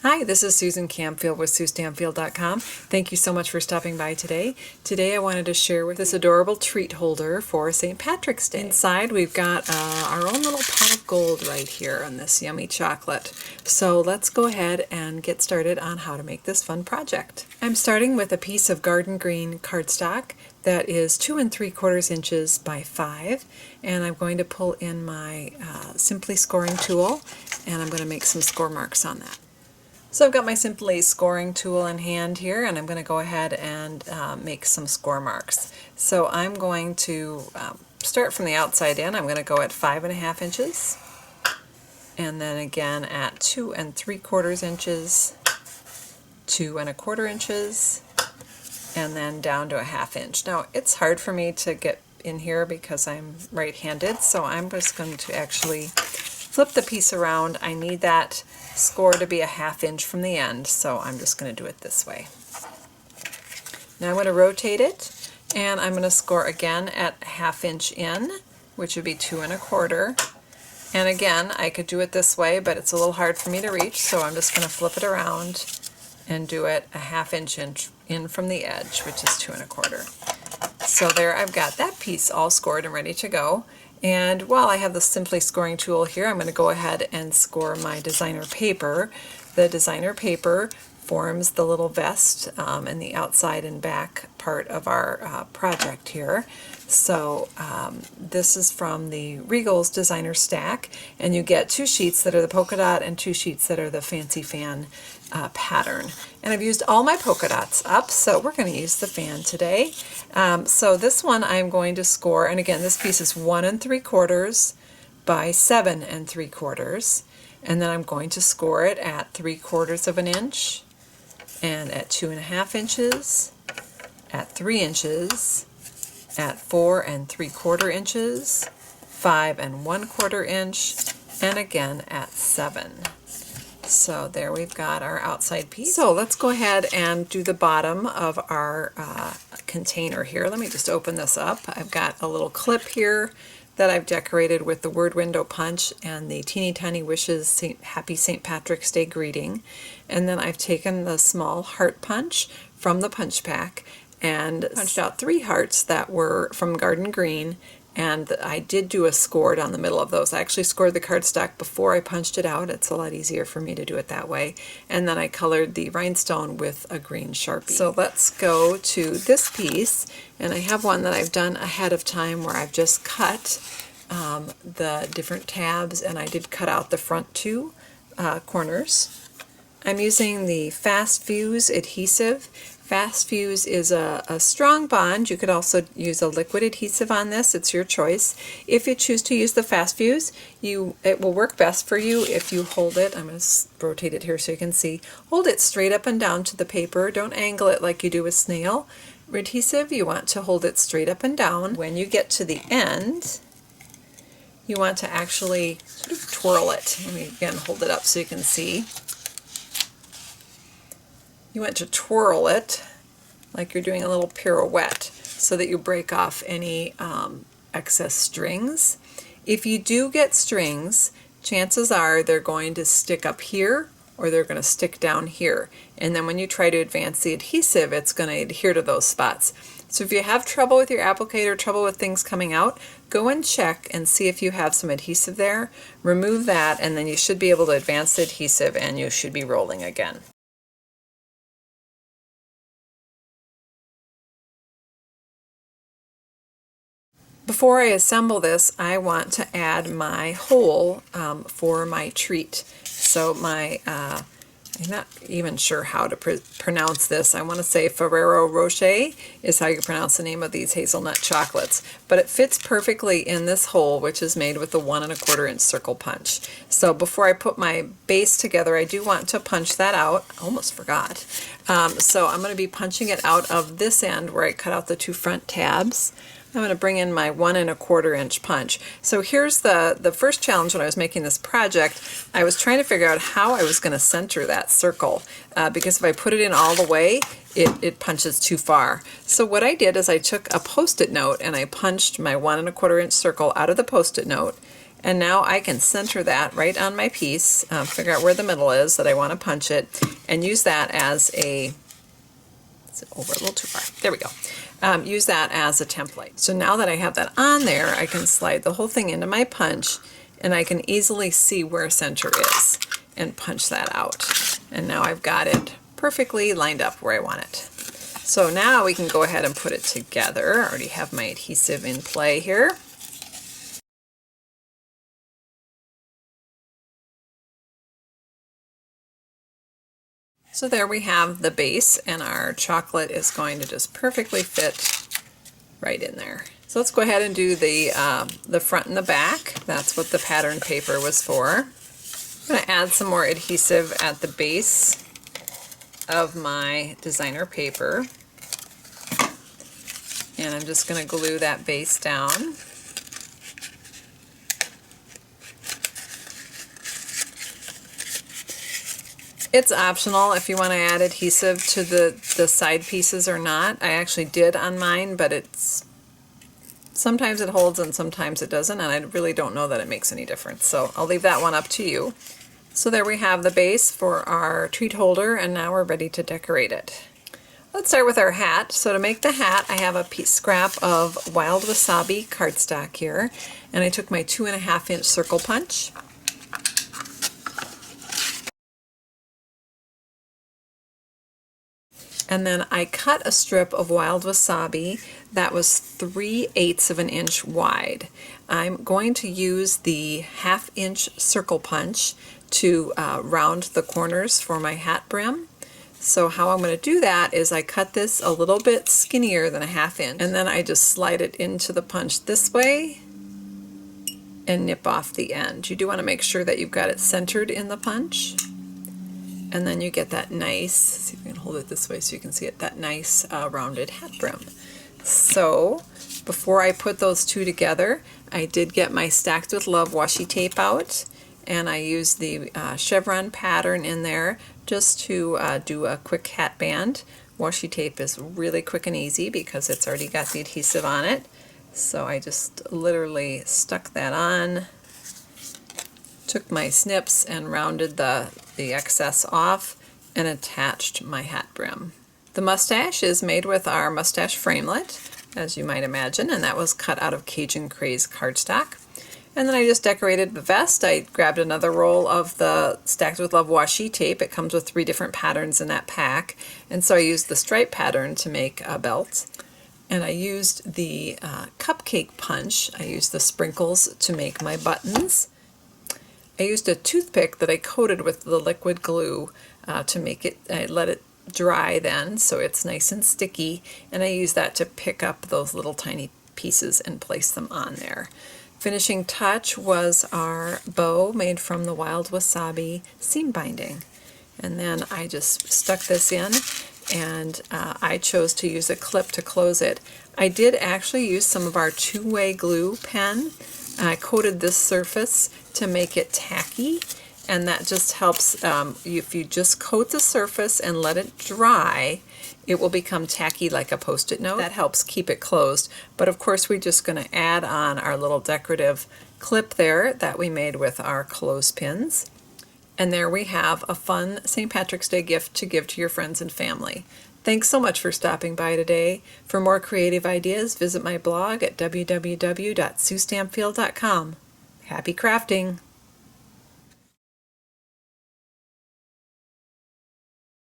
Hi, this is Susan Camfield with SueStamfield.com. Thank you so much for stopping by today. Today I wanted to share with this adorable treat holder for St. Patrick's Day. Inside we've got our own little pot of gold right here on this yummy chocolate. So let's go ahead and get started on how to make this fun project. I'm starting with a piece of garden green cardstock that is 2 3/4 inches by 5, and I'm going to pull in my Simply Scoring tool, and I'm going to make some score marks on that. So I've got my Simply Scoring tool in hand here, and I'm going to go ahead and make some score marks. So I'm going to start from the outside in. I'm going to go at 5 1/2 inches, and then again at 2 3/4 inches, 2 1/4 inches, and then down to a 1/2 inch. Now it's hard for me to get in here because I'm right-handed, so I'm just going to actually flip the piece around. I need that score to be a 1/2 inch from the end, so I'm just going to do it this way. Now I'm going to rotate it, and I'm going to score again at 1/2 inch in, which would be 2 1/4. And again, I could do it this way, but it's a little hard for me to reach, so I'm just going to flip it around and do it a 1/2 inch in from the edge, which is 2 1/4. So there, I've got that piece all scored and ready to go. And while I have the Simply Scoring tool here, I'm going to go ahead and score my designer paper. The designer paper forms the little vest and the outside and back part of our project here. So this is from the Regal's Designer Stack, and you get 2 sheets that are the polka dot and 2 sheets that are the fancy fan pattern. And I've used all my polka dots up, so we're going to use the fan today. So this one I'm going to score, and again this piece is 1 3/4 by 7 3/4, and then I'm going to score it at 3/4 of an inch, and at 2 1/2 inches, at 3 inches, at 4 3/4 inches, 5 1/4 inch, and again at 7. So there we've got our outside piece. So let's go ahead and do the bottom of our container here. Let me just open this up. I've got a little clip here that I've decorated with the word window punch and the teeny tiny wishes happy St. Patrick's Day greeting. And then I've taken the small heart punch from the punch pack and punched out 3 hearts that were from garden green, and I did do a score down the middle of those. I actually scored the cardstock before I punched it out. It's a lot easier for me to do it that way. And then I colored the rhinestone with a green Sharpie. So let's go to this piece, and I have one that I've done ahead of time where I've just cut the different tabs, and I did cut out the front 2 corners. I'm using the Fast Fuse adhesive. Fast Fuse is a strong bond. You could also use a liquid adhesive on this. It's your choice. If you choose to use the Fast Fuse, it will work best for you if you hold it. I'm going to rotate it here so you can see. Hold it straight up and down to the paper. Don't angle it like you do with snail adhesive. You want to hold it straight up and down. When you get to the end, you want to actually sort of twirl it. Let me again hold it up so you can see. You want to twirl it like you're doing a little pirouette so that you break off any excess strings. If you do get strings, chances are they're going to stick up here or they're going to stick down here. And then when you try to advance the adhesive, it's going to adhere to those spots. So if you have trouble with your applicator, trouble with things coming out, go and check and see if you have some adhesive there. Remove that, and then you should be able to advance the adhesive and you should be rolling again. Before I assemble this, I want to add my hole for my treat. So I'm not even sure how to pronounce this. I want to say Ferrero Rocher is how you pronounce the name of these hazelnut chocolates. But it fits perfectly in this hole, which is made with the 1 1/4 inch circle punch. So before I put my base together, I do want to punch that out. I almost forgot. So I'm going to be punching it out of this end where I cut out the 2 front tabs. I'm going to bring in my 1 1/4 inch punch. So here's the first challenge when I was making this project. I was trying to figure out how I was going to center that circle because if I put it in all the way, it punches too far. So what I did is I took a Post-it note and I punched my 1 1/4 inch circle out of the Post-it note, And now I can center that right on my piece, figure out where the middle is that I want to punch it, and use that as a, is it over a little too far? There we go. Use that as a template. So now that I have that on there, I can slide the whole thing into my punch, and I can easily see where center is and punch that out. And now I've got it perfectly lined up where I want it. So now we can go ahead and put it together. I already have my adhesive in play here. So there we have the base, and our chocolate is going to just perfectly fit right in there. So let's go ahead and do the front and the back. That's what the pattern paper was for. I'm going to add some more adhesive at the base of my designer paper. And I'm just going to glue that base down. It's optional if you want to add adhesive to the side pieces or not. I actually did on mine, but sometimes it holds and sometimes it doesn't, and I really don't know that it makes any difference. So I'll leave that one up to you. So there we have the base for our treat holder, and now we're ready to decorate it. Let's start with our hat. So to make the hat, I have a scrap of Wild Wasabi cardstock here, and I took my 2.5-inch circle punch. And then I cut a strip of Wild Wasabi that was 3/8 of an inch wide. I'm going to use the 1/2-inch circle punch to round the corners for my hat brim. So how I'm going to do that is I cut this a little bit skinnier than a 1/2 inch, and then I just slide it into the punch this way and nip off the end. You do want to make sure that you've got it centered in the punch. And then you get that nice, see if we can hold it this way so you can see it, that nice rounded hat brim. So before I put those two together, I did get my Stacked with Love washi tape out, and I used the chevron pattern in there just to do a quick hat band. Washi tape is really quick and easy because it's already got the adhesive on it. So I just literally stuck that on, took my snips and rounded the excess off, and attached my hat brim. The mustache is made with our mustache framelit, as you might imagine, and that was cut out of Cajun Craze cardstock. And then I just decorated the vest. I grabbed another roll of the Stacked with Love washi tape. It comes with 3 different patterns in that pack, and so I used the stripe pattern to make a belt. And I used the Cupcake punch. I used the sprinkles to make my buttons. I used a toothpick that I coated with the liquid glue to make it, I let it dry then so it's nice and sticky, and I used that to pick up those little tiny pieces and place them on there. Finishing touch was our bow made from the Wild Wasabi seam binding. And then I just stuck this in, and I chose to use a clip to close it. I did actually use some of our two-way glue pen. I coated this surface to make it tacky, and that just helps. If you just coat the surface and let it dry, it will become tacky like a Post-it note. That helps keep it closed. But of course, we're just going to add on our little decorative clip there that we made with our clothespins. And there we have a fun St. Patrick's Day gift to give to your friends and family. Thanks so much for stopping by today. For more creative ideas, visit my blog at www.suestanfield.com. Happy crafting!